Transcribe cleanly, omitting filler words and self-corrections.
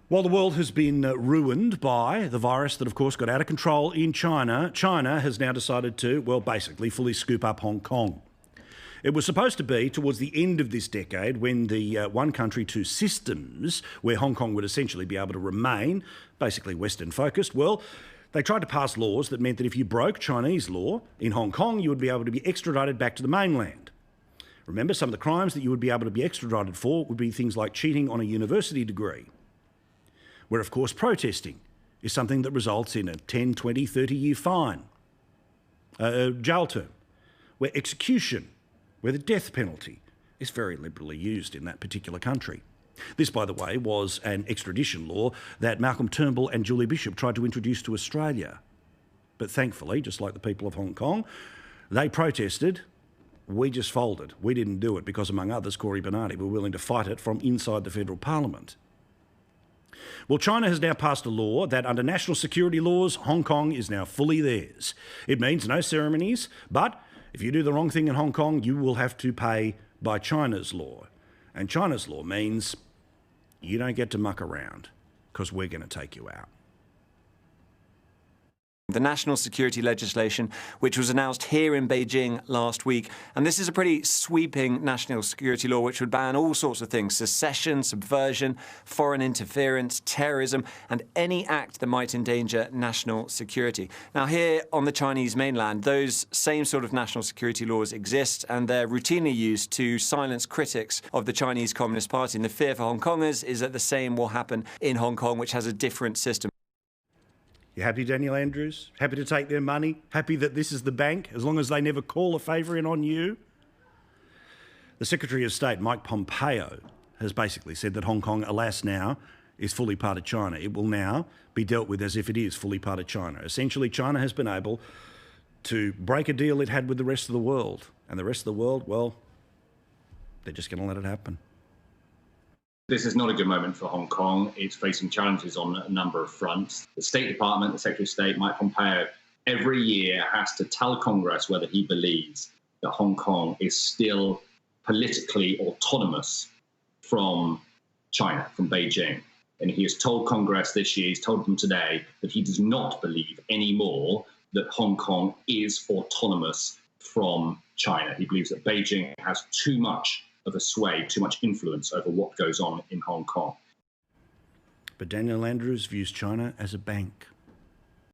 While the world has been ruined by the virus that, of course, got out of control in China, China has now decided to, well, basically fully scoop up Hong Kong. It was supposed to be towards the end of this decade when the one country, two systems, where Hong Kong would essentially be able to remain, basically Western focused. Well, they tried to pass laws that meant that if you broke Chinese law in Hong Kong, you would be able to be extradited back to the mainland. Remember, some of the crimes that you would be able to be extradited for would be things like cheating on a university degree, where, of course, protesting is something that results in a 10, 20, 30-year fine, a jail term, where execution, where the death penalty is very liberally used in that particular country. This, by the way, was an extradition law that Malcolm Turnbull and Julie Bishop tried to introduce to Australia. But thankfully, just like the people of Hong Kong, they protested. We just folded. We didn't do it because, among others, Cory Bernardi were willing to fight it from inside the federal parliament. Well, China has now passed a law that under national security laws, Hong Kong is now fully theirs. It means no ceremonies, but if you do the wrong thing in Hong Kong, you will have to pay by China's law. And China's law means you don't get to muck around because we're going to take you out. The national security legislation, which was announced here in Beijing last week. And this is a pretty sweeping national security law which would ban all sorts of things: secession, subversion, foreign interference, terrorism, and any act that might endanger national security. Now, here on the Chinese mainland, those same sort of national security laws exist, and they're routinely used to silence critics of the Chinese Communist Party. And the fear for Hong Kongers is that the same will happen in Hong Kong, which has a different system. You happy, Daniel Andrews? Happy to take their money? Happy that this is the bank, as long as they never call a favour in on you? The Secretary of State, Mike Pompeo, has basically said that Hong Kong, alas now, is fully part of China. It will now be dealt with as if it is fully part of China. Essentially, China has been able to break a deal it had with the rest of the world. And the rest of the world, well, they're just going to let it happen. This is not a good moment for Hong Kong. It's facing challenges on a number of fronts. The State Department, the Secretary of State, Mike Pompeo, every year has to tell Congress whether he believes that Hong Kong is still politically autonomous from China, from Beijing. And he has told Congress this year, he's told them today, that he does not believe anymore that Hong Kong is autonomous from China. He believes that Beijing has too much of a sway, too much influence over what goes on in Hong Kong. But Daniel Andrews views China as a bank.